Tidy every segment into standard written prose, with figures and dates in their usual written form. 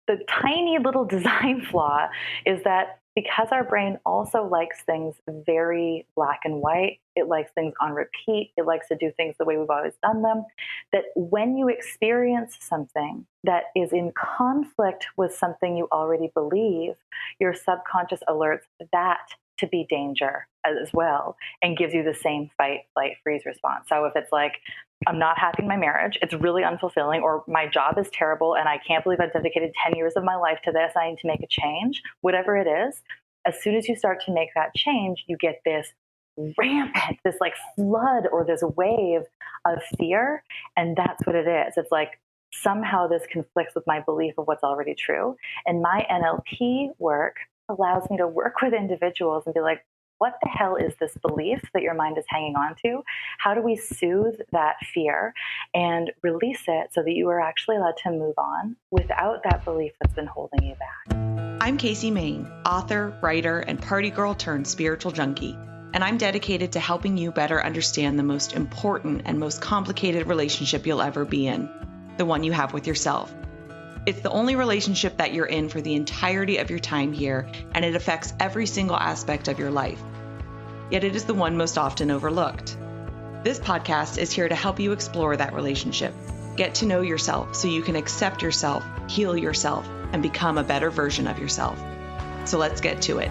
the tiny little design flaw is that because our brain also likes things very black and white, it likes things on repeat, it likes to do things the way we've always done them, that when you experience something that is in conflict with something you already believe, your subconscious alerts that to be danger as well and gives you the same fight, flight, freeze response. So if it's like, I'm not happy in my marriage, it's really unfulfilling, or my job is terrible and I can't believe I've dedicated 10 years of my life to this, I need to make a change, whatever it is, as soon as you start to make that change, you get this rampant, this like flood or this wave of fear. And that's what it is. It's like somehow this conflicts with my belief of what's already true. And my NLP work allows me to work with individuals and be like, what the hell is this belief that your mind is hanging on to? How do we soothe that fear and release it so that you are actually allowed to move on without that belief that's been holding you back? I'm Casey Main, author, writer, and party girl turned spiritual junkie, and I'm dedicated to helping you better understand the most important and most complicated relationship you'll ever be in, the one you have with yourself. It's the only relationship that you're in for the entirety of your time here, and it affects every single aspect of your life. Yet it is the one most often overlooked. This podcast is here to help you explore that relationship, get to know yourself so you can accept yourself, heal yourself, and become a better version of yourself. So let's get to it.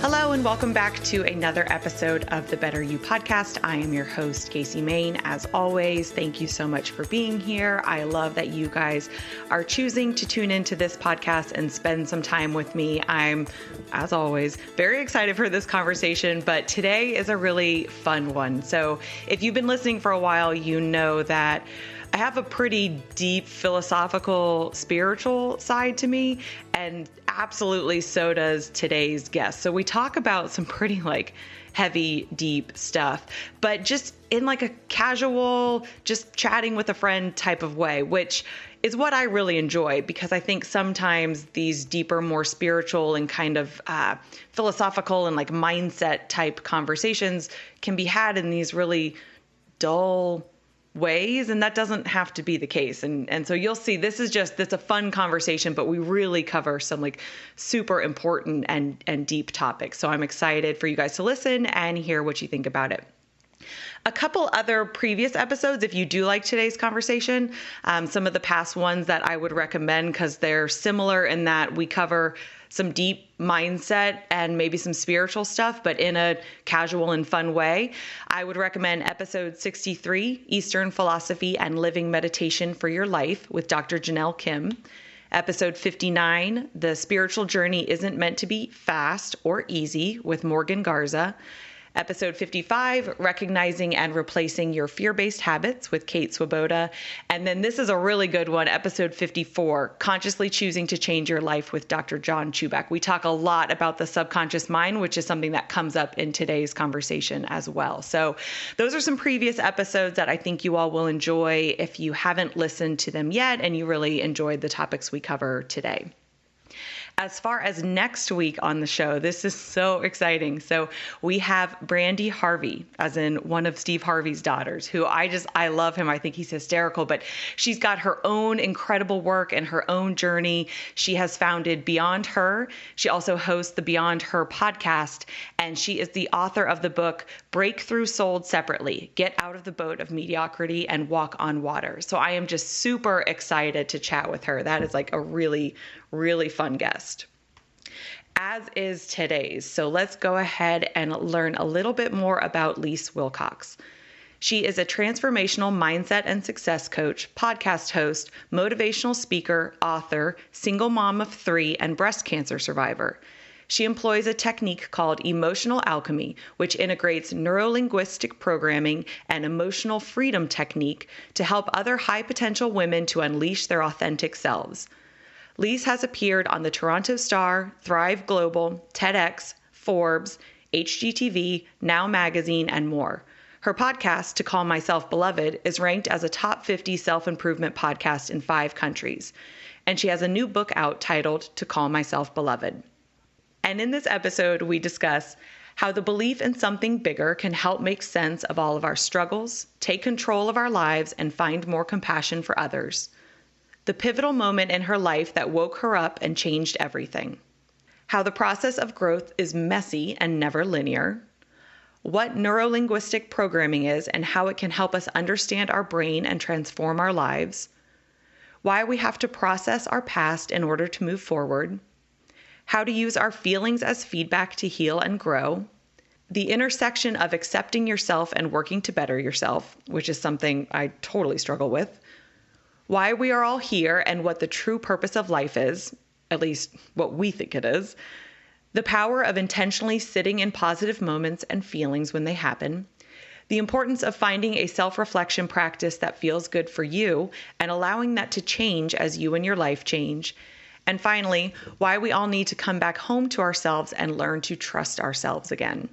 Hello and welcome back to another episode of the Better You podcast. I am your host, Casey Main. As always, thank you so much for being here. I love that you guys are choosing to tune into this podcast and spend some time with me. I'm, as always, very excited for this conversation, but today is a really fun one. So if you've been listening for a while, you know that I have a pretty deep philosophical, spiritual side to me, and absolutely so does today's guest. So we talk about some pretty heavy, deep stuff, but just in like a casual, just chatting with a friend type of way, which is what I really enjoy, because I think sometimes these deeper, more spiritual and kind of philosophical and like mindset type conversations can be had in these really dull ways, and that doesn't have to be the case. And so you'll see this is a fun conversation, but we really cover some like super important and deep topics. So I'm excited for you guys to listen and hear what you think about it. A couple other previous episodes, if you do like today's conversation, some of the past ones that I would recommend because they're similar in that we cover some deep mindset and maybe some spiritual stuff, but in a casual and fun way. I would recommend episode 63, Eastern Philosophy and Living Meditation for Your Life with Dr. Janelle Kim. Episode 59, The Spiritual Journey Isn't Meant to Be Fast or Easy with Morgan Garza. Episode 55, Recognizing and Replacing Your Fear-Based Habits with Kate Swoboda. And then this is a really good one, episode 54, Consciously Choosing to Change Your Life with Dr. John Chubak. We talk a lot about the subconscious mind, which is something that comes up in today's conversation as well. So those are some previous episodes that I think you all will enjoy if you haven't listened to them yet and you really enjoyed the topics we cover today. As far as next week on the show, this is so exciting. So we have Brandy Harvey, as in one of Steve Harvey's daughters, who I love him. I think he's hysterical, but she's got her own incredible work and her own journey. She has founded Beyond Her. She also hosts the Beyond Her podcast, and she is the author of the book, Breakthrough Sold Separately, Get Out of the Boat of Mediocrity and Walk on Water. So I am just super excited to chat with her. That is like a really, really fun guest, as is today's. So let's go ahead and learn a little bit more about Leisse Wilcox. She is a transformational mindset and success coach, podcast host, motivational speaker, author, single mom of 3, and breast cancer survivor. She employs a technique called Emotional Alchemy, which integrates Neurolinguistic Programming and emotional freedom technique to help other high potential women to unleash their authentic selves. Leisse has appeared on the Toronto Star, Thrive Global, TEDx, Forbes, HGTV, Now Magazine, and more. Her podcast, To Call Myself Beloved, is ranked as a top 50 self-improvement podcast in 5 countries. And she has a new book out titled To Call Myself Beloved. And in this episode, we discuss how the belief in something bigger can help make sense of all of our struggles, take control of our lives, and find more compassion for others. The pivotal moment in her life that woke her up and changed everything. How the process of growth is messy and never linear. What neurolinguistic programming is and how it can help us understand our brain and transform our lives. Why we have to process our past in order to move forward. How to use our feelings as feedback to heal and grow. The intersection of accepting yourself and working to better yourself, which is something I totally struggle with. Why we are all here and what the true purpose of life is, at least what we think it is. The power of intentionally sitting in positive moments and feelings when they happen. The importance of finding a self-reflection practice that feels good for you and allowing that to change as you and your life change. And finally, why we all need to come back home to ourselves and learn to trust ourselves again.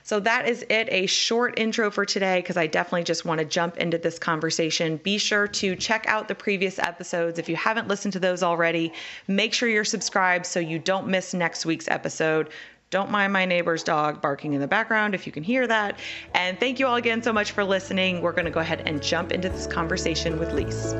So that is it, a short intro for today, because I definitely just want to jump into this conversation. Be sure to check out the previous episodes. If you haven't listened to those already, make sure you're subscribed so you don't miss next week's episode. Don't mind my neighbor's dog barking in the background if you can hear that. And thank you all again so much for listening. We're going to go ahead and jump into this conversation with Leisse.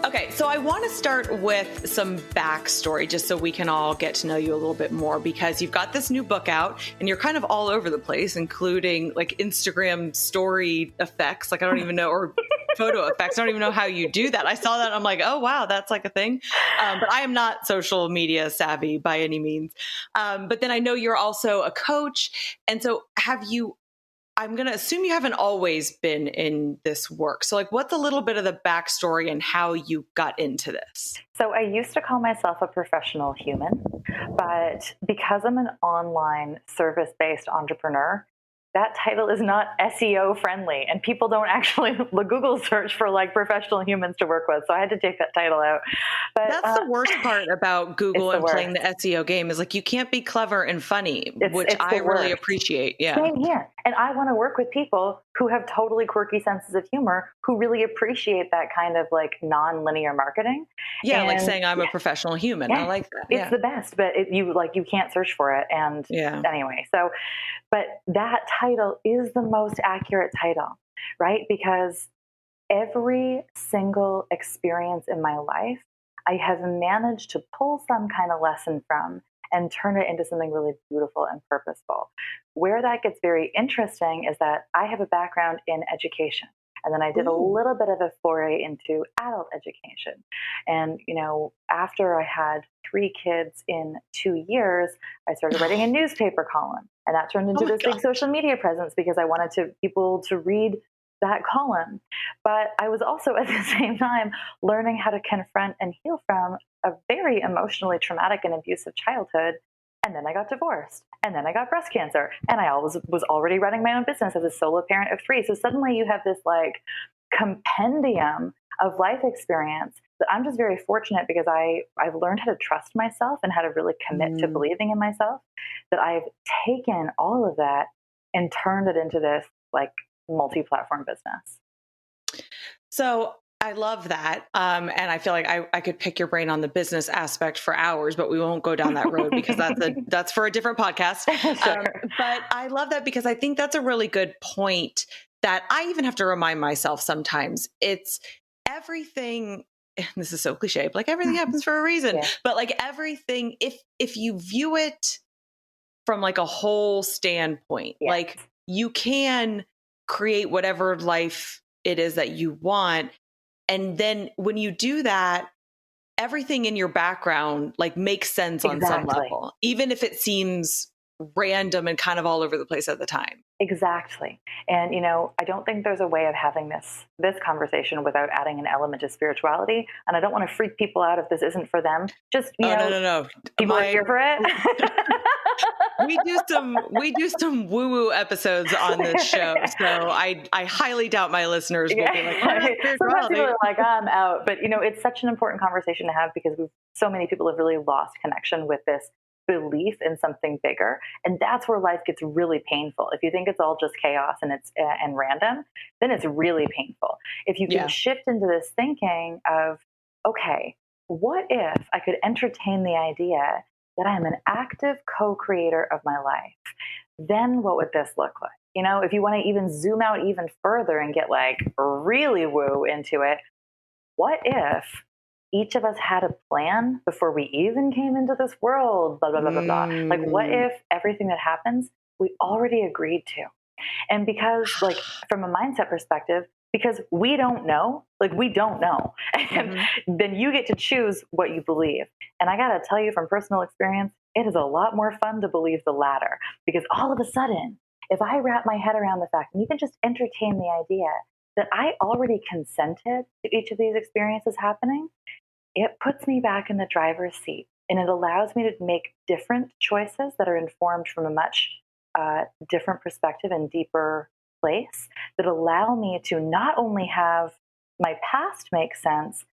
Okay, so I want to start with some backstory just so we can all get to know you a little bit more, because you've got this new book out and you're kind of all over the place, including like Instagram story effects. Like I don't even know, or photo effects. I don't even know how you do that. I saw that and I'm like, oh, wow, that's like a thing. But I am not social media savvy by any means. But then I know you're also a coach. And so I'm going to assume you haven't always been in this work. So like, what's a little bit of the backstory and how you got into this? So I used to call myself a professional human, but because I'm an online service-based entrepreneur, that title is not SEO friendly, and people don't actually Google search for like professional humans to work with. So I had to take that title out. But that's the worst part about Google and playing the SEO game is like, you can't be clever and funny, which I really appreciate. Yeah. Same here. And I want to work with people who have totally quirky senses of humor, who really appreciate that kind of like non-linear marketing. Yeah. And like saying I'm a professional human. I like that. It's the best, but you can't search for it. And anyway, but that title is the most accurate title, right? Because every single experience in my life, I have managed to pull some kind of lesson from and turn it into something really beautiful and purposeful. Where that gets very interesting is that I have a background in education. And then I did a little bit of a foray into adult education. And, after I had 3 kids in 2 years, I started writing a newspaper column. And that turned into this big social media presence because I wanted people to read that column. But I was also at the same time learning how to confront and heal from a very emotionally traumatic and abusive childhood. And then I got divorced. And then I got breast cancer. And I was already running my own business as a solo parent of 3. So suddenly you have this like compendium of life experience that I'm just very fortunate because I've learned how to trust myself and how to really commit to believing in myself, that I've taken all of that and turned it into this like multi-platform business. So I love that. And I feel like I could pick your brain on the business aspect for hours, but we won't go down that road because that's for a different podcast. Sure. But I love that because I think that's a really good point that I even have to remind myself sometimes. It's everything. This is so cliche, but like everything happens for a reason, but like everything, if you view it from like a whole standpoint, like you can create whatever life it is that you want. And then when you do that, everything in your background like makes sense on some level, even if it seems random and kind of all over the place at the time. Exactly. And, I don't think there's a way of having this conversation without adding an element of spirituality. And I don't want to freak people out if this isn't for them. Just, no. People are here for it. we do some woo-woo episodes on this show. So I highly doubt my listeners will be like, sometimes people are like, I'm out. But, it's such an important conversation to have because so many people have really lost connection with this belief in something bigger. And that's where life gets really painful. If you think it's all just chaos and it's and random, then it's really painful. If you can shift into this thinking of, okay, what if I could entertain the idea that I'm an active co-creator of my life? Then what would this look like? If you want to even zoom out even further and get like really woo into it, what if each of us had a plan before we even came into this world, blah, blah, blah, blah, blah. Like, what if everything that happens, we already agreed to? And because, like, from a mindset perspective, because we don't know, and then you get to choose what you believe. And I got to tell you from personal experience, it is a lot more fun to believe the latter, because all of a sudden, if I wrap my head around the fact and even just entertain the idea that I already consented to each of these experiences happening, it puts me back in the driver's seat, and it allows me to make different choices that are informed from a much different perspective and deeper place, that allow me to not only have my past make sense,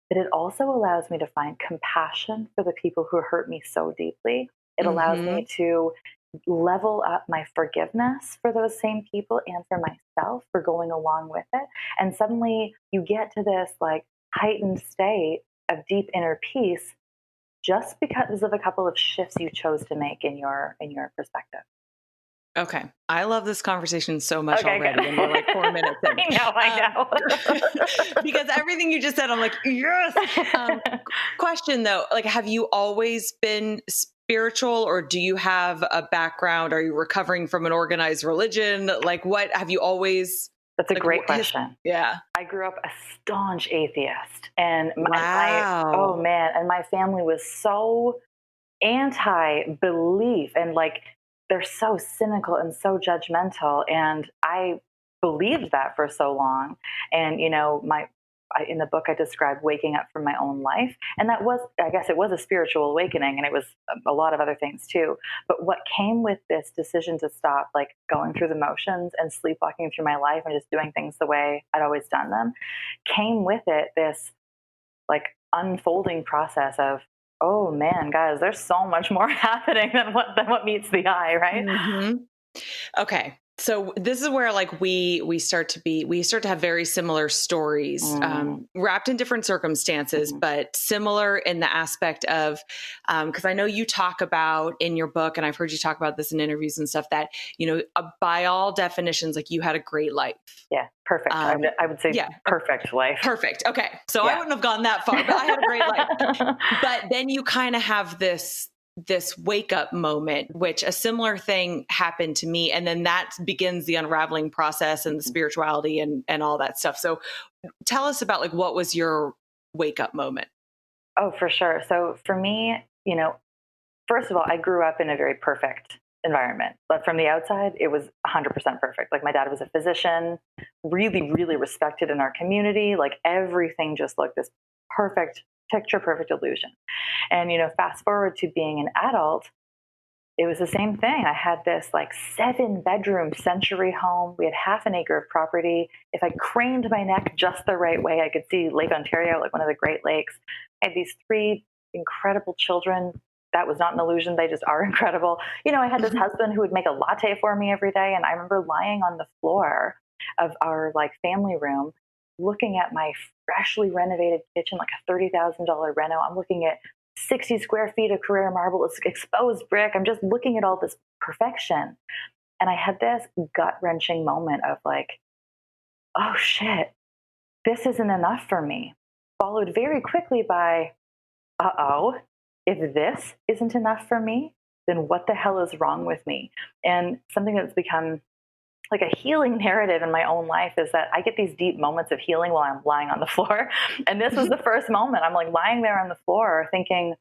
but it also allows me to find compassion for the people who hurt me so deeply. It allows me to level up my forgiveness for those same people and for myself for going along with it. And suddenly you get to this like heightened state of deep inner peace just because of a couple of shifts you chose to make in your perspective. Okay. I love this conversation so much already. And we're like 4 minutes in. I know. Because everything you just said, I'm like, yes. Question though, like, have you always been spiritual, or do you have a background? Are you recovering from an organized religion? Like, what have you always? That's a great question. Yeah. I grew up a staunch atheist, and and my family was so anti-belief, and like, they're so cynical and so judgmental. And I believed that for so long. And, in the book, I described waking up from my own life. And that was, I guess it was a spiritual awakening, and it was a lot of other things too. But what came with this decision to stop like going through the motions and sleepwalking through my life and just doing things the way I'd always done them, came with it this like unfolding process of, oh man, guys, there's so much more happening than what meets the eye, right? Okay. So this is where like we start to have very similar stories, wrapped in different circumstances, but similar in the aspect of, because I know you talk about in your book, and I've heard you talk about this in interviews and stuff, that, by all definitions, like, you had a great life. Yeah. Perfect. I would say perfect life. Perfect. Okay. So I wouldn't have gone that far, but I had a great life. But then you kind of have this wake up moment, which a similar thing happened to me. And then that begins the unraveling process and the spirituality and all that stuff. So tell us about like, what was your wake up moment? Oh, for sure. So for me, first of all, I grew up in a very perfect environment, but from the outside, it was 100% perfect. Like, my dad was a physician, really, really respected in our community. Like, everything just looked this perfect, picture perfect illusion. And, fast forward to being an adult, it was the same thing. I had this like 7-bedroom century home. We had half an acre of property. If I craned my neck just the right way, I could see Lake Ontario, like one of the Great Lakes. I had these 3 incredible children. That was not an illusion. They just are incredible. I had this husband who would make a latte for me every day. And I remember lying on the floor of our like family room, looking at my freshly renovated kitchen, like a $30,000 reno. I'm looking at 60 square feet of Carrara marble, it's exposed brick. I'm just looking at all this perfection. And I had this gut-wrenching moment of like, oh shit, this isn't enough for me. Followed very quickly by, if this isn't enough for me, then what the hell is wrong with me? And something that's become like a healing narrative in my own life is that I get these deep moments of healing while I'm lying on the floor. And this was the first moment. I'm like lying there on the floor thinking,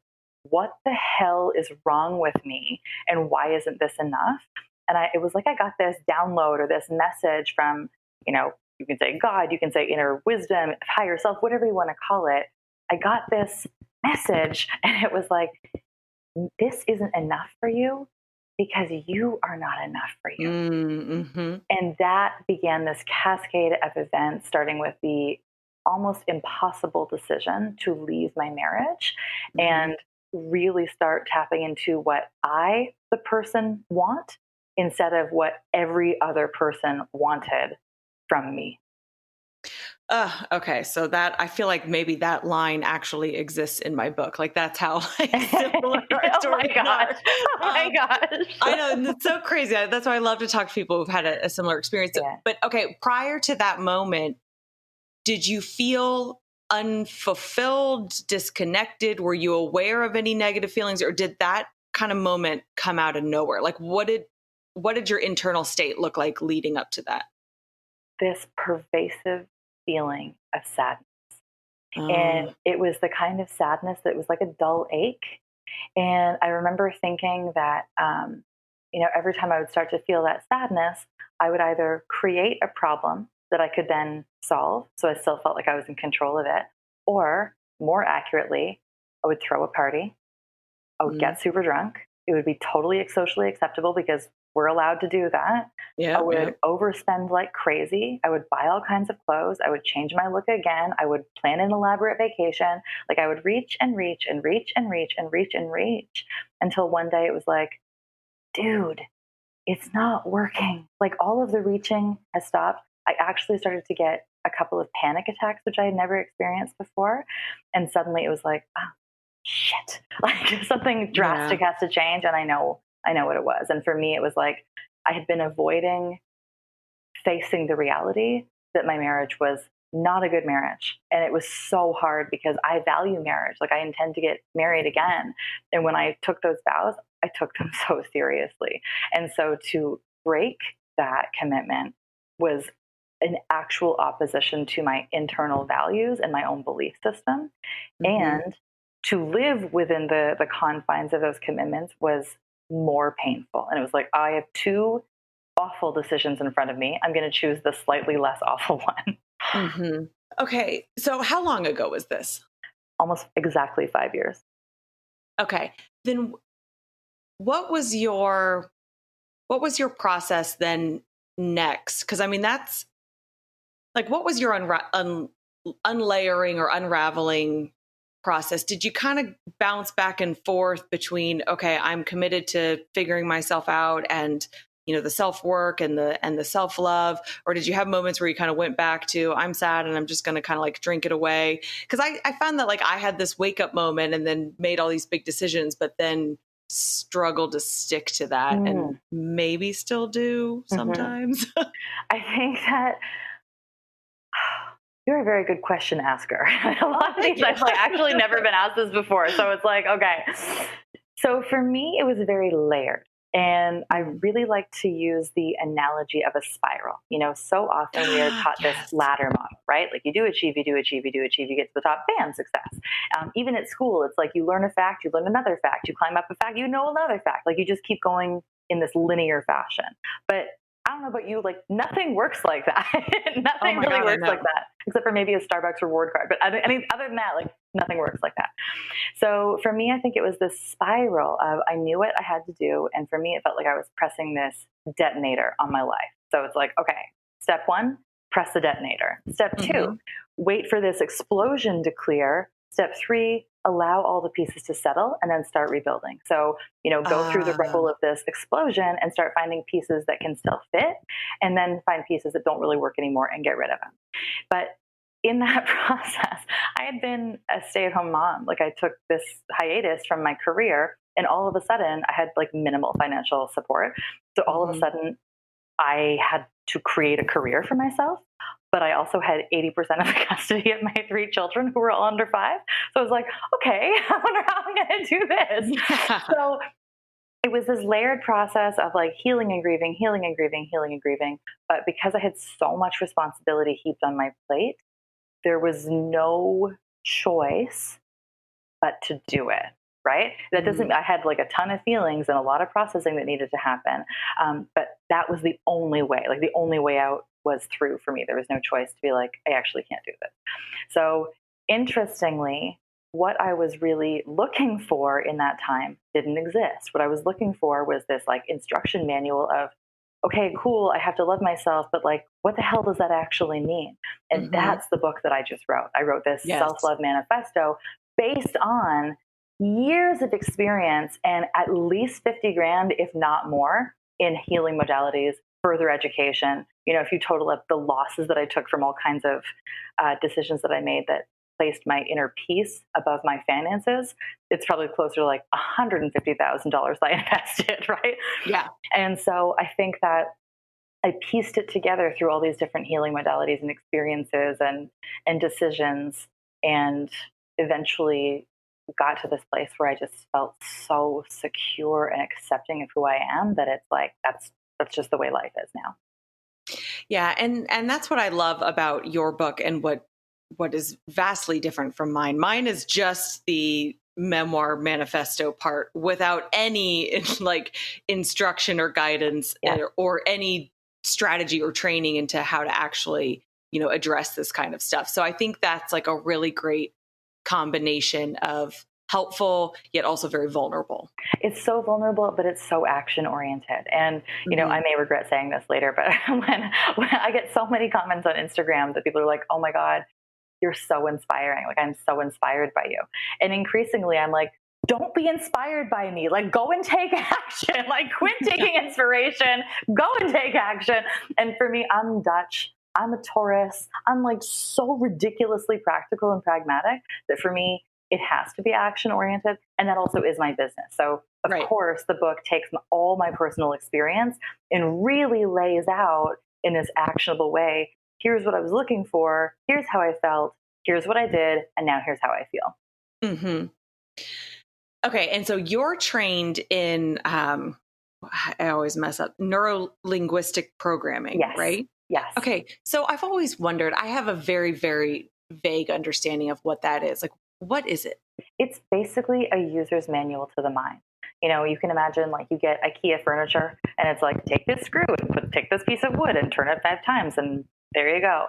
what the hell is wrong with me? And why isn't this enough? And it was like I got this download or this message from, you can say God, you can say inner wisdom, higher self, whatever you want to call it. I got this message and it was like, this isn't enough for you because you are not enough for you. Mm-hmm. And that began this cascade of events, starting with the almost impossible decision to leave my marriage and really start tapping into what I, the person, want instead of what every other person wanted from me. Okay. So that, I feel like maybe that line actually exists in my book. Like that's how similar our stories are. Oh my gosh. I know. And it's so crazy. That's why I love to talk to people who've had a similar experience. Yeah. But okay, prior to that moment, did you feel unfulfilled, disconnected? Were you aware of any negative feelings, or did that kind of moment come out of nowhere? Like what did your internal state look like leading up to that? This pervasive feeling of sadness. Oh. And it was the kind of sadness that was like a dull ache. And I remember thinking that, every time I would start to feel that sadness, I would either create a problem that I could then solve, so I still felt like I was in control of it, or more accurately, I would throw a party, I would get super drunk. It would be totally socially acceptable because we're allowed to do that. I would overspend like crazy. I would buy all kinds of clothes. I would change my look again. I would plan an elaborate vacation. Like I would reach and reach and reach and reach and reach and reach until one day it was like, dude, it's not working. Like all of the reaching has stopped. I actually started to get a couple of panic attacks, which I had never experienced before. And suddenly it was like, oh, shit, like something drastic has to change. And I know what it was. And for me, it was like, I had been avoiding facing the reality that my marriage was not a good marriage. And it was so hard because I value marriage. Like I intend to get married again. And when I took those vows, I took them so seriously. And so to break that commitment was an actual opposition to my internal values and my own belief system. And to live within the confines of those commitments was more painful. And it was like, I have two awful decisions in front of me. I'm going to choose the slightly less awful one. Okay. So how long ago was this? Almost exactly 5 years. Okay. Then what was your process then next? Because I mean, that's like, what was your unlayering or unraveling process? Did you kind of bounce back and forth between, okay, I'm committed to figuring myself out and, the self-work and the self-love, or did you have moments where you kind of went back to, I'm sad and I'm just going to kind of like drink it away? Because I found that like I had this wake up moment and then made all these big decisions, but then struggled to stick to that and maybe still do sometimes. I think that you're a very good question asker. A lot of these I've actually never been asked this before. So it's like, okay. So for me, it was very layered. And I really like to use the analogy of a spiral. So often we are taught this ladder model, right? Like you do achieve, you get to the top, bam, success. Even at school, it's like you learn a fact, you learn another fact, you climb up a fact, you know another fact. Like you just keep going in this linear fashion. But I don't know about you, like nothing works like that. Nothing really works like that, except for maybe a Starbucks reward card. But other than that, like nothing works like that. So for me, I think it was this spiral of I knew what I had to do. And for me, it felt like I was pressing this detonator on my life. So it's like, okay, step one, press the detonator. Step two, wait for this explosion to clear. Step three, allow all the pieces to settle and then start rebuilding. So, go through the rubble of this explosion and start finding pieces that can still fit, and then find pieces that don't really work anymore and get rid of them. But in that process, I had been a stay-at-home mom. Like I took this hiatus from my career, and all of a sudden I had like minimal financial support. So all of a sudden I had to create a career for myself, but I also had 80% of the custody of my 3 children who were all under 5. So I was like, okay, I wonder how I'm going to do this. So it was this layered process of like healing and grieving. But because I had so much responsibility heaped on my plate, there was no choice but to do it. right? That doesn't, I had like a ton of feelings and a lot of processing that needed to happen. But that was the only way, like the only way out was through for me. There was no choice to be like, I actually can't do this. So interestingly, what I was really looking for in that time didn't exist. What I was looking for was this like instruction manual of, okay, cool, I have to love myself, but like, what the hell does that actually mean? And that's the book that I just wrote. I wrote this self-love manifesto based on years of experience and at least 50 grand, if not more, in healing modalities, further education. You know, if you total up the losses that I took from all kinds of decisions that I made that placed my inner peace above my finances, it's probably closer to like $150,000 I invested, right? Yeah. And so I think that I pieced it together through all these different healing modalities and experiences and decisions, and eventually got to this place where I just felt so secure and accepting of who I am that it's like that's just the way life is now. Yeah, and that's what I love about your book, and what is vastly different from mine. Mine is just the memoir manifesto part without any like instruction or guidance or any strategy or training into how to actually, address this kind of stuff. So I think that's like a really great combination of helpful yet also very vulnerable. It's so vulnerable, but it's so action oriented. And, I may regret saying this later, but when I get so many comments on Instagram that people are like, oh my God, you're so inspiring. Like, I'm so inspired by you. And increasingly I'm like, don't be inspired by me. Like, go and take action. Like, quit taking inspiration, go and take action. And for me, I'm Dutch. I'm a Taurus. I'm like so ridiculously practical and pragmatic that for me, it has to be action oriented. And that also is my business. So of course, the book takes all my personal experience and really lays out in this actionable way. Here's what I was looking for. Here's how I felt. Here's what I did. And now here's how I feel. Mm-hmm. Okay. And so you're trained in, I always mess up, Neurolinguistic Programming, right? Yes. Okay. So I've always wondered, I have a very, very vague understanding of what that is. Like, what is it? It's basically a user's manual to the mind. You can imagine like you get IKEA furniture and it's like, take this screw and take this piece of wood and turn it 5 times and there you go.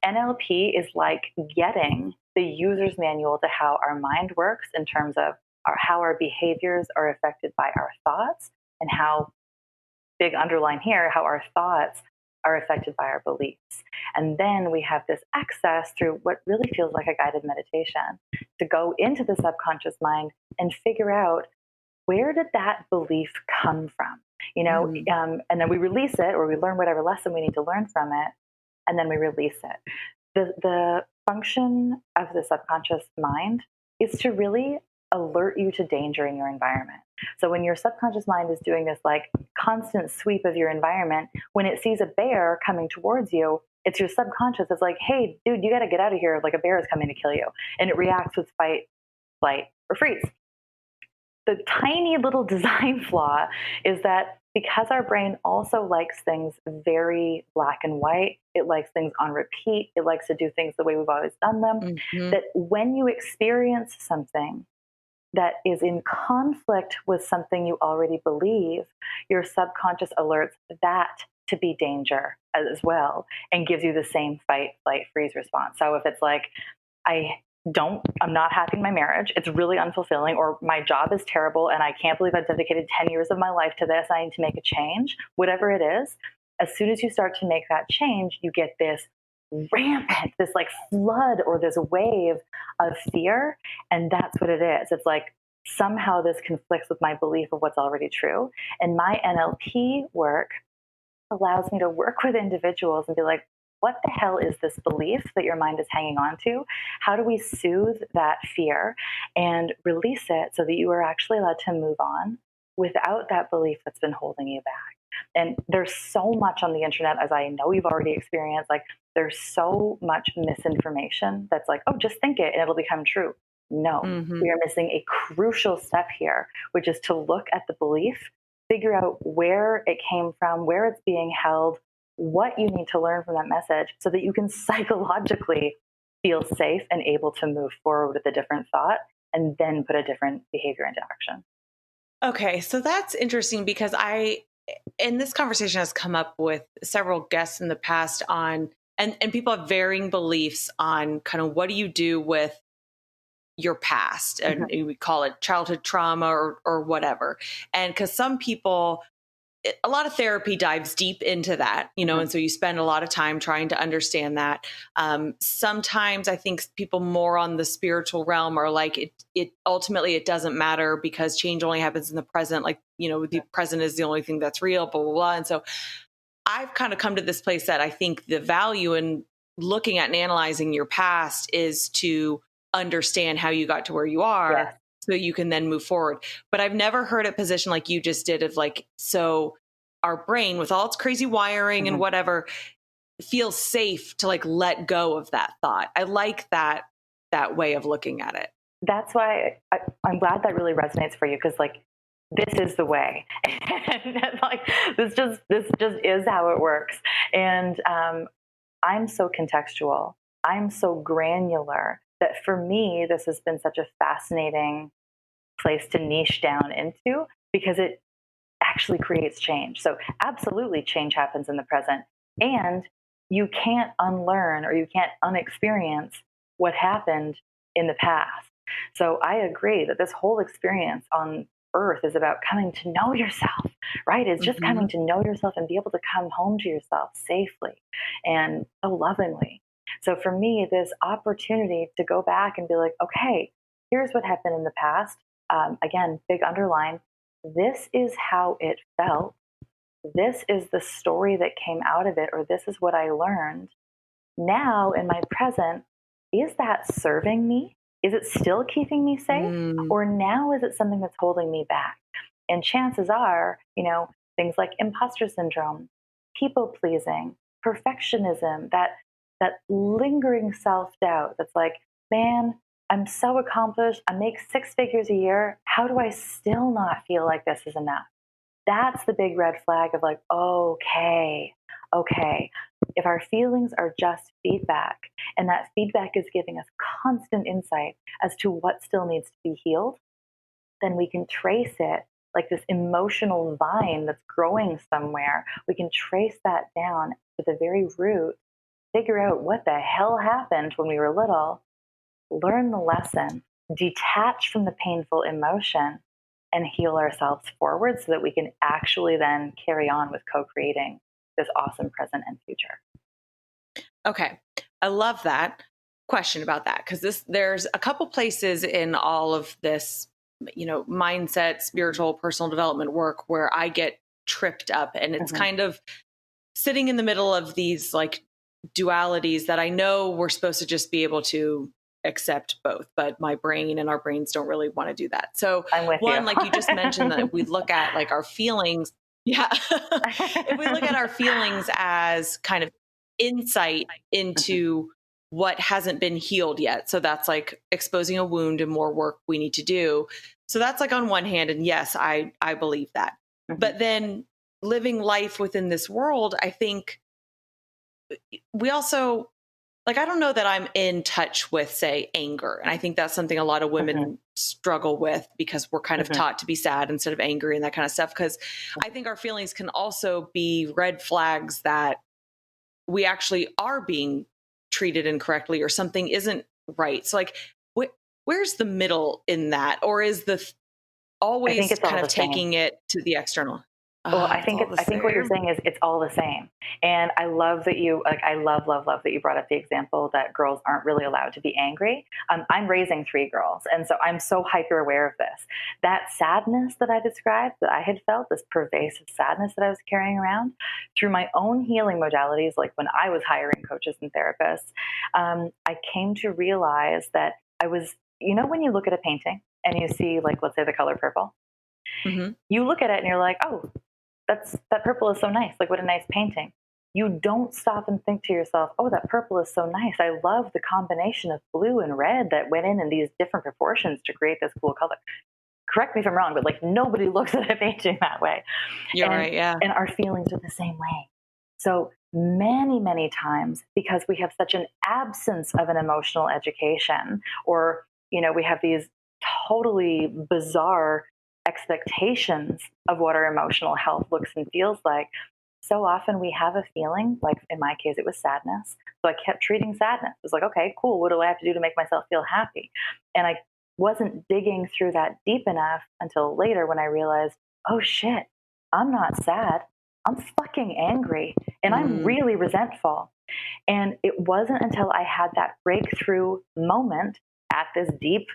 NLP is like getting the user's manual to how our mind works in terms of how our behaviors are affected by our thoughts, and how, big underline here, how our thoughts are affected by our beliefs. And then we have this access through what really feels like a guided meditation to go into the subconscious mind and figure out, where did that belief come from? And then we release it, or we learn whatever lesson we need to learn from it, and then we release it. The function of the subconscious mind is to really alert you to danger in your environment. So when your subconscious mind is doing this like constant sweep of your environment, when it sees a bear coming towards you, it's your subconscious. It's like, hey, dude, you got to get out of here. Like, a bear is coming to kill you. And it reacts with fight, flight, or freeze. The tiny little design flaw is that because our brain also likes things very black and white, it likes things on repeat, it likes to do things the way we've always done them, that when you experience something that is in conflict with something you already believe, your subconscious alerts that to be danger as well and gives you the same fight, flight, freeze response. So if it's like, I'm not happy in my marriage, it's really unfulfilling, or my job is terrible and I can't believe I've dedicated 10 years of my life to this, I need to make a change, whatever it is, as soon as you start to make that change, you get this rampant, this like flood or this wave of fear. And that's what it is. It's like, somehow this conflicts with my belief of what's already true. And my NLP work allows me to work with individuals and be like, what the hell is this belief that your mind is hanging on to? How do we soothe that fear and release it so that you are actually allowed to move on without that belief that's been holding you back? And there's so much on the internet, as I know you've already experienced, like there's so much misinformation that's like, oh, just think it and it'll become true. No, we are missing a crucial step here, which is to look at the belief, figure out where it came from, where it's being held, what you need to learn from that message so that you can psychologically feel safe and able to move forward with a different thought and then put a different behavior into action. Okay. So that's interesting because and this conversation has come up with several guests in the past and people have varying beliefs on kind of what do you do with your past, and we call it childhood trauma or whatever. And because some people, a lot of therapy dives deep into that, and so you spend a lot of time trying to understand that. Sometimes I think people more on the spiritual realm are like, it ultimately, it doesn't matter because change only happens in the present. Like, the present is the only thing that's real, blah, blah, blah. And so I've kind of come to this place that I think the value in looking at and analyzing your past is to understand how you got to where you are. Yes. So you can then move forward. But I've never heard a position like you just did of like, so our brain with all its crazy wiring and whatever feels safe to like let go of that thought. I like that way of looking at it. That's why I'm glad that really resonates for you, because like this is the way, and like this just is how it works. And I'm so contextual. I'm so granular that for me, this has been such a fascinating place to niche down into, because it actually creates change. So absolutely change happens in the present, and you can't unlearn or you can't unexperience what happened in the past. So I agree that this whole experience on earth is about coming to know yourself, right? It's just coming to know yourself and be able to come home to yourself safely and so lovingly. So for me, this opportunity to go back and be like, okay, here's what happened in the past. Again, big underline, this is how it felt. This is the story that came out of it, or this is what I learned. Now in my present, is that serving me? Is it still keeping me safe? Or now is it something that's holding me back? And chances are, things like imposter syndrome, people pleasing, perfectionism, that lingering self-doubt that's like, man, I'm so accomplished. I make 6 figures a year. How do I still not feel like this is enough? That's the big red flag of like, okay. If our feelings are just feedback, and that feedback is giving us constant insight as to what still needs to be healed, then we can trace it like this emotional vine that's growing somewhere. We can trace that down to the very root, figure out what the hell happened when we were little, learn the lesson, detach from the painful emotion, and heal ourselves forward so that we can actually then carry on with co-creating this awesome present and future. Okay. I love that question about that, because there's a couple places in all of this, mindset, spiritual, personal development work where I get tripped up, and it's kind of sitting in the middle of these like dualities that I know we're supposed to just be able to accept both, but my brain and our brains don't really want to do that. So I'm with one, you. like you just mentioned, that we look at like our feelings. Yeah. If we look at our feelings as kind of insight into what hasn't been healed yet. So that's like exposing a wound and more work we need to do. So that's like on one hand. And yes, I believe that. But then living life within this world, I think we also, like, I don't know that I'm in touch with, say, anger. And I think that's something a lot of women struggle with, because we're kind of taught to be sad instead of angry and that kind of stuff. Because I think our feelings can also be red flags that we actually are being treated incorrectly or something isn't right. So like, where's the middle in that? Or is always kind of taking it to the external? Well, I think what you're saying is it's all the same. And I love that I love that you brought up the example that girls aren't really allowed to be angry. I'm raising 3 girls. And so I'm so hyper aware of this. That sadness that I described, that I had felt, this pervasive sadness that I was carrying around through my own healing modalities, like when I was hiring coaches and therapists, I came to realize that I was, when you look at a painting and you see, like, let's say the color purple, you look at it and you're like, oh, that purple is so nice. Like, what a nice painting. You don't stop and think to yourself, oh, that purple is so nice. I love the combination of blue and red that went in these different proportions to create this cool color. Correct me if I'm wrong, but like nobody looks at a painting that way. You're right, yeah. And our feelings are the same way. So many, many times, because we have such an absence of an emotional education, or, we have these totally bizarre expectations of what our emotional health looks and feels like. So often we have a feeling, like in my case, it was sadness. So I kept treating sadness. It was like, okay, cool. What do I have to do to make myself feel happy? And I wasn't digging through that deep enough until later when I realized, oh shit, I'm not sad. I'm fucking angry and I'm really resentful. And it wasn't until I had that breakthrough moment at this deep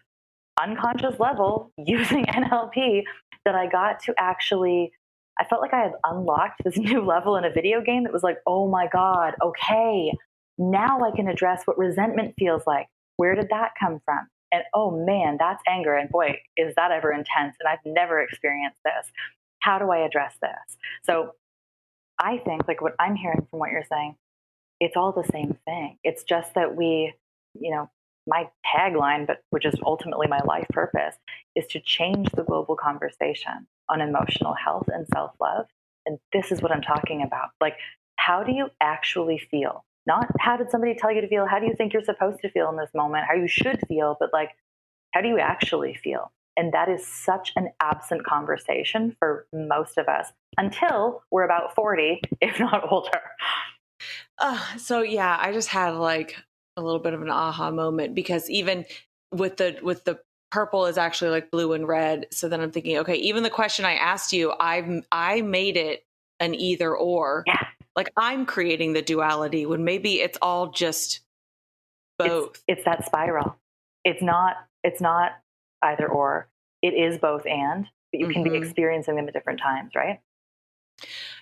unconscious level using NLP that I got to actually, I felt like I had unlocked this new level in a video game that was like, oh my God, okay, now I can address what resentment feels like. Where did that come from? And oh man, that's anger. And boy, is that ever intense. And I've never experienced this. How do I address this? So I think, like, what I'm hearing from what you're saying, it's all the same thing. It's just that we, my tagline, but which is ultimately my life purpose, is to change the global conversation on emotional health and self-love. And this is what I'm talking about. Like, how do you actually feel? Not how did somebody tell you to feel? How do you think you're supposed to feel in this moment? How you should feel, but like, how do you actually feel? And that is such an absent conversation for most of us until we're about 40, if not older. So yeah, I just had like a little bit of an aha moment, because even with the purple is actually like blue and red. So then I'm thinking, okay, even the question I asked you, I made it an either or. Yeah. Like I'm creating the duality when maybe it's all just both. It's that spiral. It's not either or. It is both and, but you can be experiencing them at different times, right?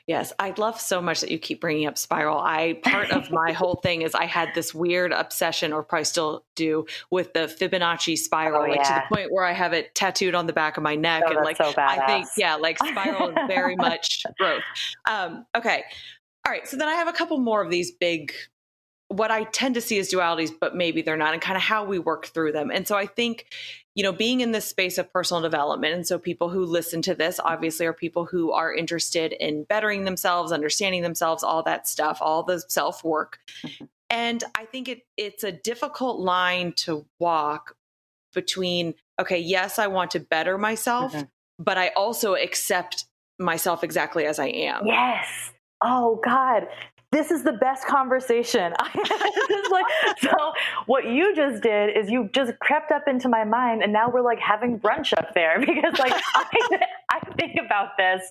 Yes, I love so much that you keep bringing up spiral. Part of my whole thing is I had this weird obsession, or probably still do, with the Fibonacci spiral, to the point where I have it tattooed on the back of my neck. Oh, and like, so I think, like spiral is very much growth. Okay. All right. So then I have a couple more of these big, what I tend to see as dualities, but maybe they're not, and kind of how we work through them. And so I think, being in this space of personal development, and so people who listen to this obviously are people who are interested in bettering themselves, understanding themselves, all that stuff, all the self-work. And I think it's a difficult line to walk between, okay, yes, I want to better myself, but I also accept myself exactly as I am. Yes. Oh God. This is the best conversation. So what you just did is you just crept up into my mind, and now we're like having brunch up there, because like I think about this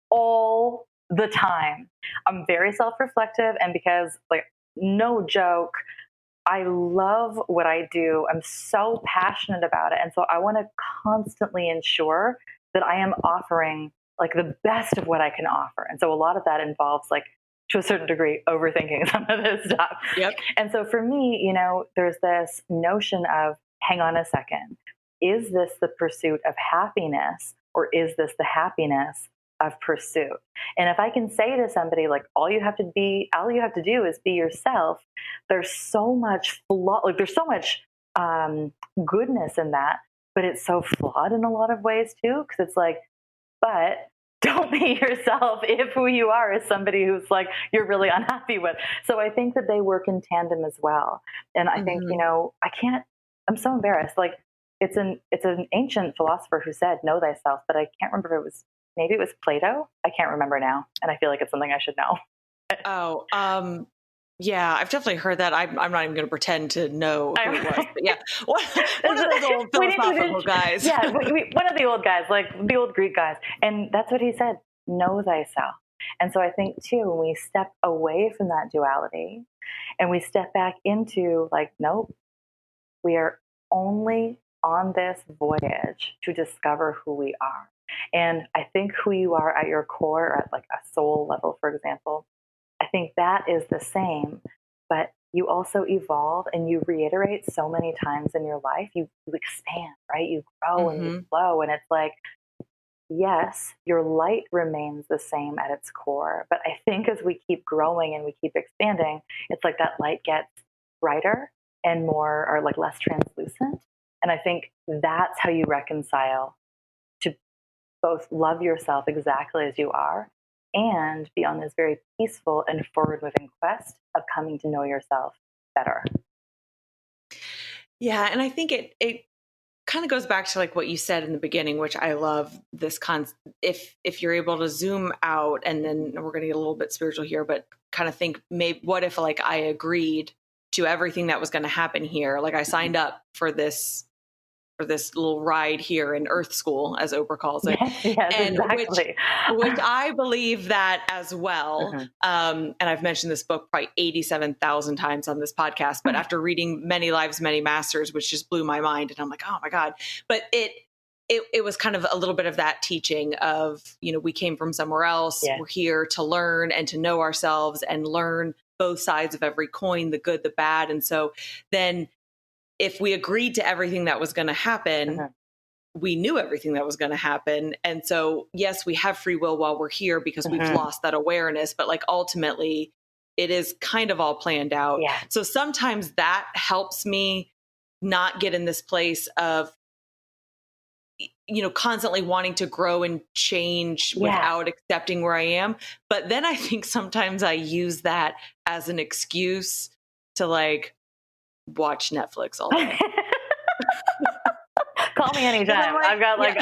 all the time. I'm very self-reflective, and because, like, no joke, I love what I do. I'm so passionate about it. And so I want to constantly ensure that I am offering like the best of what I can offer. And so a lot of that involves, like, to a certain degree, overthinking some of this stuff. Yep. And so for me, there's this notion of, hang on a second, is this the pursuit of happiness, or is this the happiness of pursuit? And if I can say to somebody, like, all you have to do is be yourself, there's so much there's so much goodness in that, but it's so flawed in a lot of ways too, because it's like, but don't be yourself if who you are is somebody who's like you're really unhappy with. So I think that they work in tandem as well. And I think, I'm so embarrassed. Like, it's an ancient philosopher who said, know thyself, but I can't remember if maybe it was Plato. I can't remember now. And I feel like it's something I should know. Yeah, I've definitely heard that. I'm not even going to pretend to know who it was. But yeah, one of those old philosophical guys. Yeah, one of the old guys, like the old Greek guys. And that's what he said, know thyself. And so I think, too, when we step away from that duality and we step back into, like, nope, we are only on this voyage to discover who we are. And I think who you are at your core, or at like a soul level, for example, I think that is the same, but you also evolve and you reiterate so many times in your life. You expand, right? You grow and you flow. And it's like, yes, your light remains the same at its core. But I think as we keep growing and we keep expanding, it's like that light gets brighter and more, or like less translucent. And I think that's how you reconcile to both love yourself exactly as you are and be on this very peaceful and forward-moving quest of coming to know yourself better. Yeah, and I think it kind of goes back to like what you said in the beginning, which I love this if you're able to zoom out, and then we're going to get a little bit spiritual here, but kind of think, maybe what if like I agreed to everything that was going to happen here? Like I signed up for this little ride here in Earth School, as Oprah calls it. Yes, and exactly. which I believe that as well. And I've mentioned this book probably 87,000 times on this podcast, but after reading Many Lives, Many Masters, which just blew my mind, and I'm like, oh my God. But it was kind of a little bit of that teaching of, we came from somewhere else. Yeah. We're here to learn and to know ourselves and learn both sides of every coin, the good, the bad. And so then if we agreed to everything that was going to happen, we knew everything that was going to happen. And so, yes, we have free will while we're here because we've lost that awareness, but like ultimately it is kind of all planned out. Yeah. So sometimes that helps me not get in this place of, constantly wanting to grow and change without accepting where I am. But then I think sometimes I use that as an excuse to like watch Netflix all day. Call me anytime. I've got like.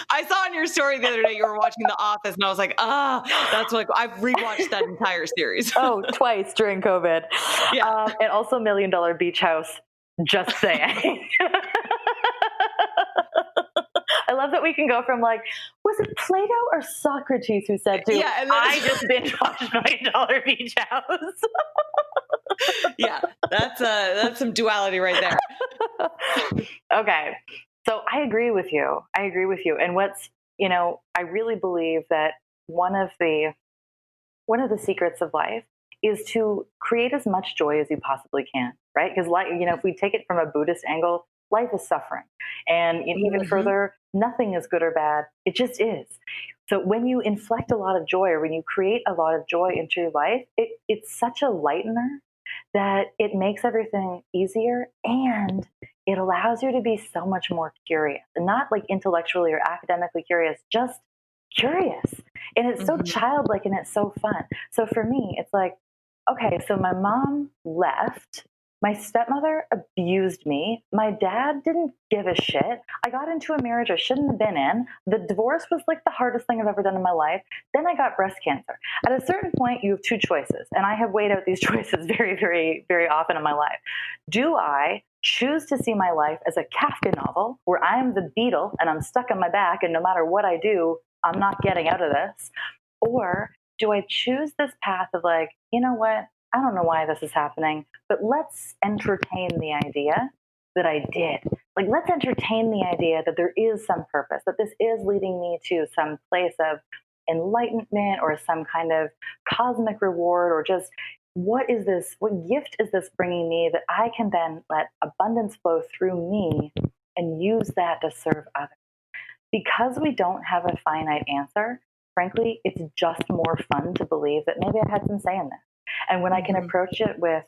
I saw on your story the other day you were watching The Office, and I was like, that's like I've rewatched that entire series. Twice during COVID. Yeah, and also $1 Million Beach House. Just saying. I love that we can go from like, was it Plato or Socrates who said to, I just binge watched $1 Million Beach House. Yeah, that's some duality right there. Okay. So I agree with you. And what's, I really believe that one of the secrets of life is to create as much joy as you possibly can, right? Because if we take it from a Buddhist angle, life is suffering. And even further, nothing is good or bad. It just is. So when you inflect a lot of joy, or when you create a lot of joy into your life, it's such a lightener that it makes everything easier, and it allows you to be so much more curious, and not like intellectually or academically curious, just curious. And it's so childlike and it's so fun. So for me, it's like, okay, so my mom left. My stepmother abused me. My dad didn't give a shit. I got into a marriage I shouldn't have been in. The divorce was like the hardest thing I've ever done in my life. Then I got breast cancer. At a certain point, you have two choices. And I have weighed out these choices very, very, very often in my life. Do I choose to see my life as a Kafka novel where I am the beetle and I'm stuck on my back, and no matter what I do, I'm not getting out of this? Or do I choose this path of like, you know what? I don't know why this is happening, but let's entertain the idea that I did. Like, let's entertain the idea that there is some purpose, that this is leading me to some place of enlightenment or some kind of cosmic reward, or just what gift is this bringing me that I can then let abundance flow through me and use that to serve others. Because we don't have a finite answer, frankly, it's just more fun to believe that maybe I had some say in this. And when I can approach it with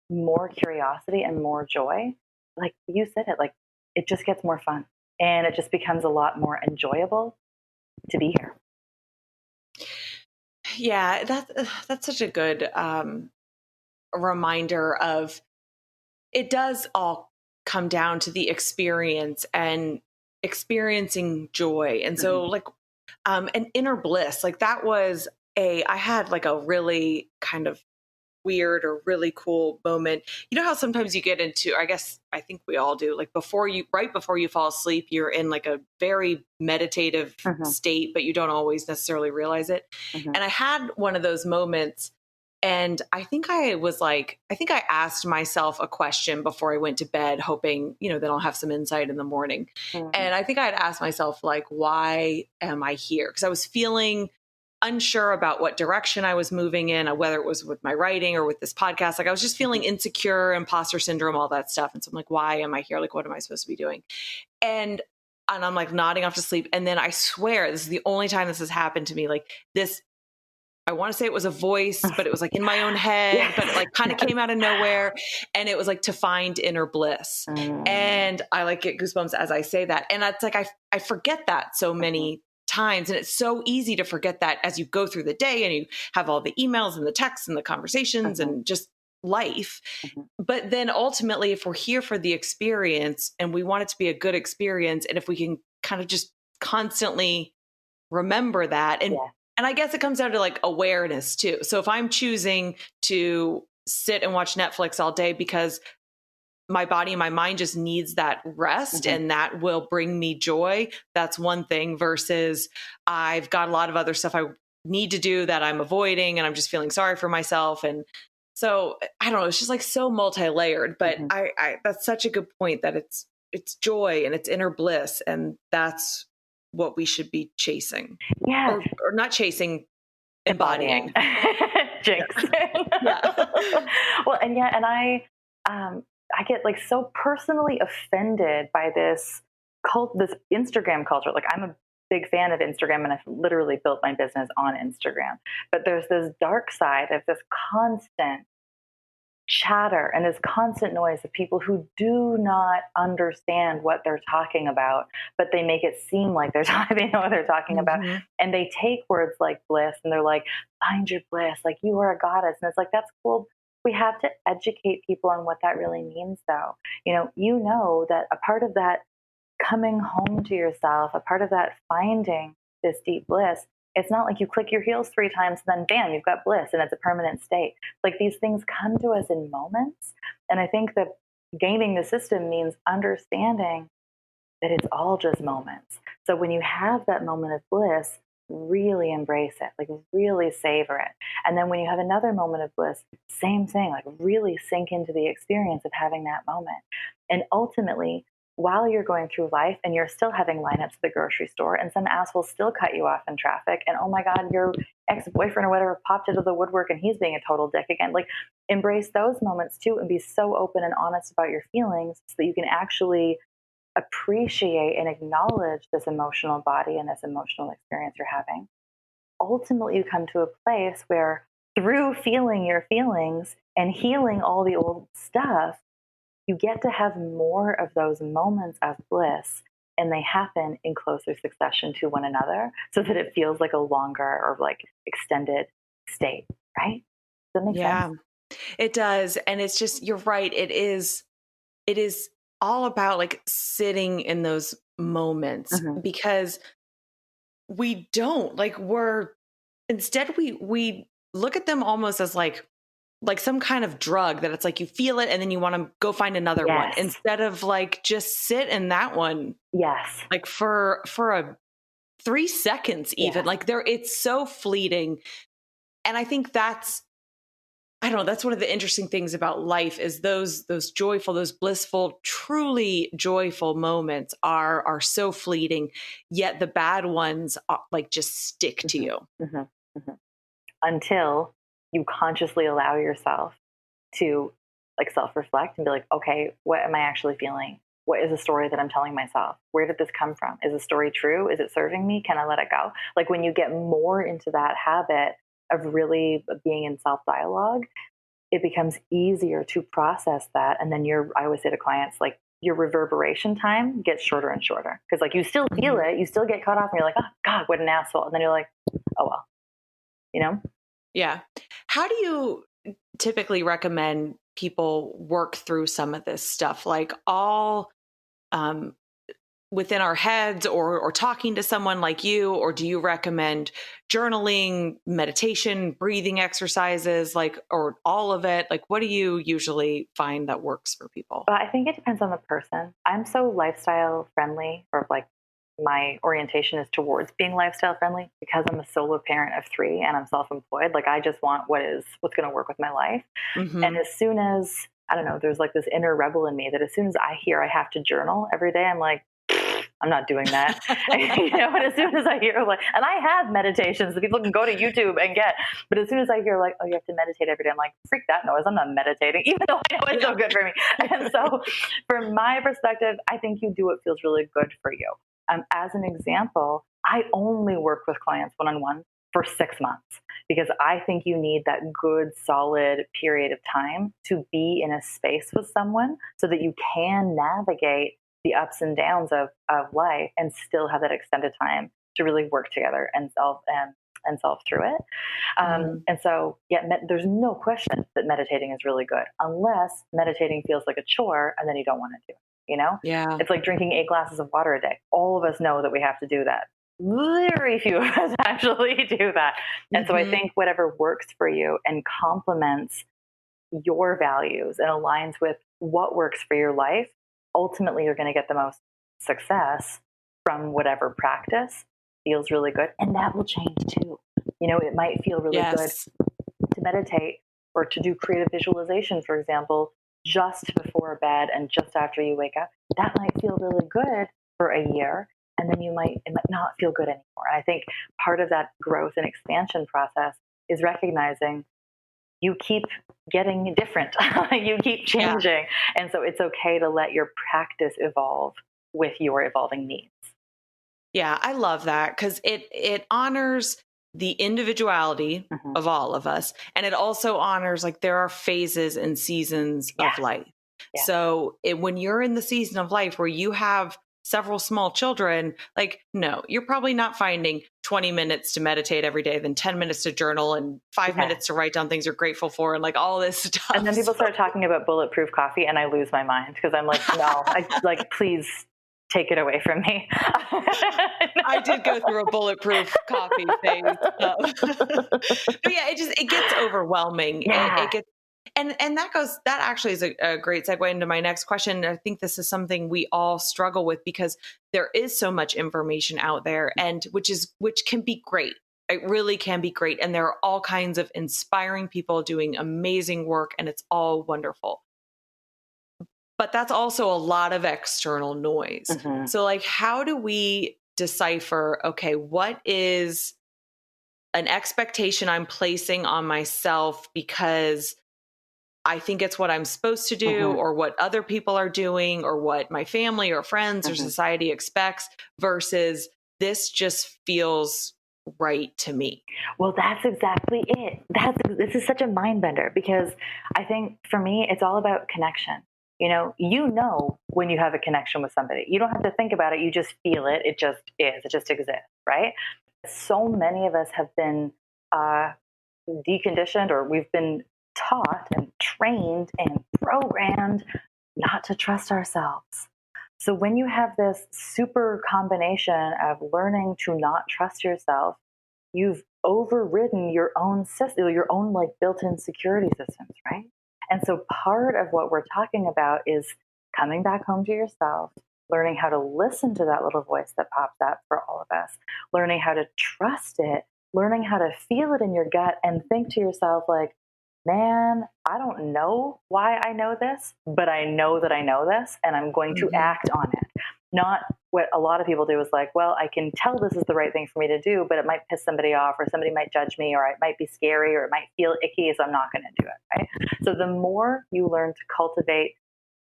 more curiosity and more joy, like you said it, like it just gets more fun, and it just becomes a lot more enjoyable to be here. Yeah, that's such a good reminder of, it does all come down to the experience and experiencing joy. And so like an inner bliss, like that was I had like a really kind of weird or really cool moment. You know how sometimes you get into, I think we all do, like right before you fall asleep, you're in like a very meditative state, but you don't always necessarily realize it. And I had one of those moments, and I think I asked myself a question before I went to bed, hoping, then I'll have some insight in the morning. And I think I had asked myself, like, why am I here? Because I was feeling unsure about what direction I was moving in, whether it was with my writing or with this podcast. Like I was just feeling insecure, imposter syndrome, all that stuff. And so I'm like, why am I here? Like, what am I supposed to be doing? And I'm like nodding off to sleep. And then I swear, this is the only time this has happened to me. Like this, I want to say it was a voice, but it was like in my own head, but it like kind of came out of nowhere. And it was like, to find inner bliss. And I like get goosebumps as I say that. And it's like, I forget that so many times. And it's so easy to forget that as you go through the day and you have all the emails and the texts and the conversations and just life. Mhm. But then ultimately, if we're here for the experience and we want it to be a good experience, and if we can kind of just constantly remember that, Yeah. and I guess it comes down to like awareness too. So if I'm choosing to sit and watch Netflix all day because my body and my mind just needs that rest Mhm. and that will bring me joy, that's one thing, versus I've got a lot of other stuff I need to do that I'm avoiding and I'm just feeling sorry for myself. And so I don't know, it's just like so multi-layered, but Mhm. I that's such a good point that it's joy and it's inner bliss, and that's what we should be chasing, Yeah. or not chasing, Embodying. embodying. Jinx. Yeah. Well, and yeah, and I get like so personally offended by this this Instagram culture. Like I'm a big fan of Instagram and I've literally built my business on Instagram. But there's this dark side of this constant chatter and this constant noise of people who do not understand what they're talking about, but they make it seem like they know what they're talking about. Mhm. And they take words like bliss and they're like, find your bliss, like you are a goddess. And it's like, that's cool. We have to educate people on what that really means, though. You know that a part of that coming home to yourself, a part of that finding this deep bliss, it's not like you click your heels 3 times and then bam, you've got bliss and it's a permanent state. Like these things come to us in moments. And I think that gaming the system means understanding that it's all just moments. So when you have that moment of bliss, really embrace it, like really savor it. And then when you have another moment of bliss, same thing, like really sink into the experience of having that moment. And ultimately, while you're going through life and you're still having lineups at the grocery store and some asshole still cut you off in traffic and oh my God, your ex-boyfriend or whatever popped into the woodwork and he's being a total dick again. Like embrace those moments too and be so open and honest about your feelings so that you can actually appreciate and acknowledge this emotional body and this emotional experience you're having. Ultimately, you come to a place where through feeling your feelings and healing all the old stuff, you get to have more of those moments of bliss and they happen in closer succession to one another so that it feels like a longer or like extended state, right? Does that make Yeah, sense? it does. And it's just, you're right. It is all about like sitting in those moments, Mm-hmm. because we don't like instead we look at them almost as like some kind of drug that it's like you feel it and then you want to go find another one, Yes. instead of like just sit in that one Yes. like for a 3 seconds even, Yes. like it's so fleeting. And I think I don't know, that's one of the interesting things about life is those joyful, those blissful, truly joyful moments are so fleeting, yet the bad ones are, like just stick to Mm-hmm. you. Mm-hmm. Mm-hmm. Until you consciously allow yourself to like self-reflect and be like, okay, what am I actually feeling? What is the story that I'm telling myself? Where did this come from? Is the story true? Is it serving me? Can I let it go? Like when you get more into that habit of really being in self-dialogue, it becomes easier to process that. And then I always say to clients, like your reverberation time gets shorter and shorter. Cause like you still feel Mhm. it, you still get caught off and you're like, oh God, what an asshole. And then you're like, oh well, you know? Yeah. How do you typically recommend people work through some of this stuff? Like all um, within our heads, or talking to someone like you, or do you recommend journaling, meditation, breathing exercises, like, or all of it? Like, what do you usually find that works for people? I think it depends on the person. I'm so lifestyle friendly, or like my orientation is towards being lifestyle friendly because I'm a solo parent of 3 and I'm self-employed. Like I just want what's going to work with my life. And Hmm. as soon as I don't know, there's like this inner rebel in me that as soon as I hear I have to journal every day, I'm like, I'm not doing that. And as soon as I hear like, and I have meditations that people can go to YouTube and get, but as soon as I hear like, oh, you have to meditate every day, I'm like, freak that noise. I'm not meditating, even though I know it's so good for me. And so, from my perspective, I think you do what feels really good for you. As an example, I only work with clients one-on-one for 6 months because I think you need that good, solid period of time to be in a space with someone so that you can navigate the ups and downs of life and still have that extended time to really work together and and self through it. And so, yeah, there's no question that meditating is really good, unless meditating feels like a chore and then you don't want to do it. Yeah. It's like drinking 8 glasses of water a day. All of us know that we have to do that. Very few of us actually do that. And so I think whatever works for you and complements your values and aligns with what works for your life, ultimately you're going to get the most success from whatever practice feels really good. And that will change too. It might feel really good to meditate or to do creative visualization, for example, just before bed and just after you wake up. That might feel really good for a year, and then it might not feel good anymore. And I think part of that growth and expansion process is recognizing you keep getting different, you keep changing. And so it's okay to let your practice evolve with your evolving needs. Yeah, I love that, because it honors the individuality of all of us. And it also honors, like, there are phases and seasons of life. Yeah. So when you're in the season of life where you have several small children, like, no, you're probably not finding 20 minutes to meditate every day, then 10 minutes to journal and 5 minutes to write down things you're grateful for and like all this stuff. And then people start talking about bulletproof coffee and I lose my mind, because I'm like, no, please take it away from me. I did go through a bulletproof coffee phase. But yeah, it gets overwhelming. Yeah. It gets, and that actually is a great segue into my next question. I think this is something we all struggle with, because there is so much information out there, and which can be great. It really can be great. And there are all kinds of inspiring people doing amazing work, and it's all wonderful. But that's also a lot of external noise. So, like, how do we decipher, okay, what is an expectation I'm placing on myself because I think it's what I'm supposed to do, or what other people are doing, or what my family or friends or society expects, versus this just feels right to me? Well, that's exactly it. This is such a mind bender, because I think for me, it's all about connection. When you have a connection with somebody, you don't have to think about it. You just feel it. It just is. It just exists, right? So many of us have been deconditioned, or we've been taught and trained and programmed not to trust ourselves. So when you have this super combination of learning to not trust yourself, you've overridden your own system, your own like built-in security systems, right? And so part of what we're talking about is coming back home to yourself, learning how to listen to that little voice that pops up for all of us, learning how to trust it, learning how to feel it in your gut and think to yourself like, man, I don't know why I know this, but I know that I know this, and I'm going to act on it. Not what a lot of people do is like, well, I can tell this is the right thing for me to do, but it might piss somebody off, or somebody might judge me, or it might be scary, or it might feel icky, so I'm not going to do it, right? So the more you learn to cultivate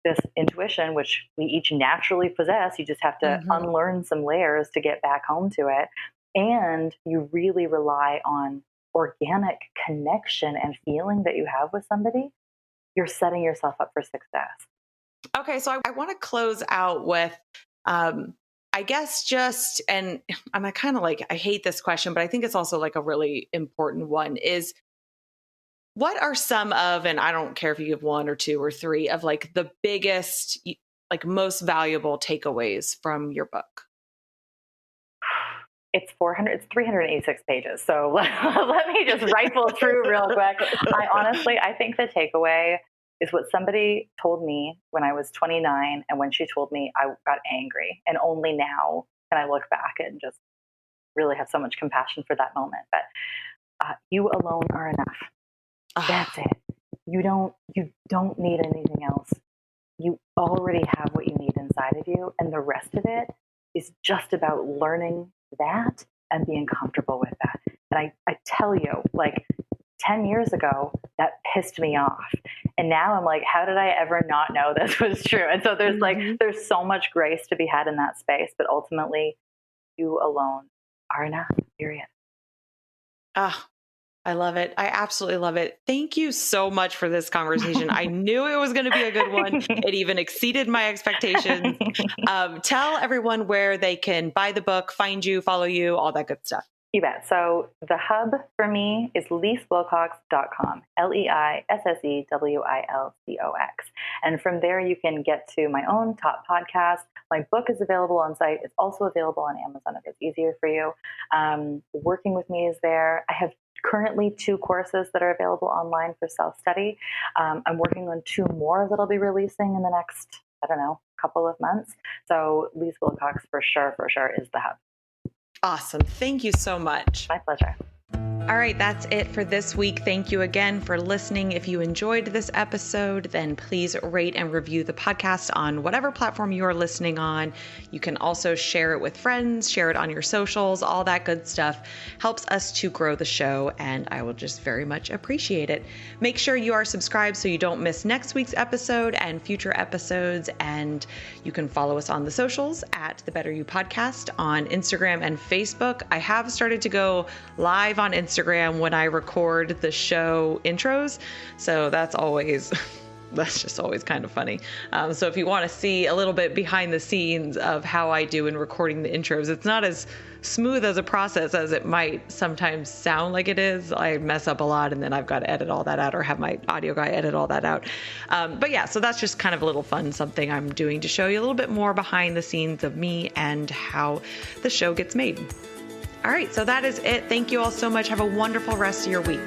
this intuition, which we each naturally possess, you just have to unlearn some layers to get back home to it, and you really rely on organic connection and feeling that you have with somebody, you're setting yourself up for success. Okay, so I want to close out with, I guess and I kind of I hate this question, but I think it's also like a really important one, is what are some of, and I don't care if you give one or two or three, of like the biggest, like most valuable takeaways from your book? It's 386 pages. So let me just rifle through real quick. I think the takeaway is what somebody told me when I was 29. And when she told me, I got angry. And only now can I look back and just really have so much compassion for that moment. But you alone are enough. That's it. You don't need anything else. You already have what you need inside of you. And the rest of it is just about learning that and being comfortable with that. And I tell you, like 10 years ago, that pissed me off. And now I'm like, how did I ever not know this was true? And so there's there's so much grace to be had in that space, but ultimately you alone are enough, period. I love it. I absolutely love it. Thank you so much for this conversation. I knew it was going to be a good one. It even exceeded my expectations. Tell everyone where they can buy the book, find you, follow you, all that good stuff. You bet. So the hub for me is leissewilcox.com, LEISSEWILCOX. And from there, you can get to my own top podcast. My book is available on site. It's also available on Amazon if it's easier for you. Working with me is there. I have currently 2 courses that are available online for self-study. I'm working on 2 more that I'll be releasing in the next, couple of months. So Leisse Wilcox for sure is the hub. Awesome. Thank you so much. My pleasure. All right, that's it for this week. Thank you again for listening. If you enjoyed this episode, then please rate and review the podcast on whatever platform you are listening on. You can also share it with friends, share it on your socials, all that good stuff helps us to grow the show, and I will just very much appreciate it. Make sure you are subscribed so you don't miss next week's episode and future episodes, and you can follow us on the socials at The Better You Podcast on Instagram and Facebook. I have started to go live on Instagram when I record the show intros. So that's just always kind of funny. So if you want to see a little bit behind the scenes of how I do in recording the intros, it's not as smooth as a process as it might sometimes sound like it is. I mess up a lot and then I've got to edit all that out or have my audio guy edit all that out. But yeah, so that's just kind of a little fun, something I'm doing to show you a little bit more behind the scenes of me and how the show gets made. All right, so that is it. Thank you all so much. Have a wonderful rest of your week.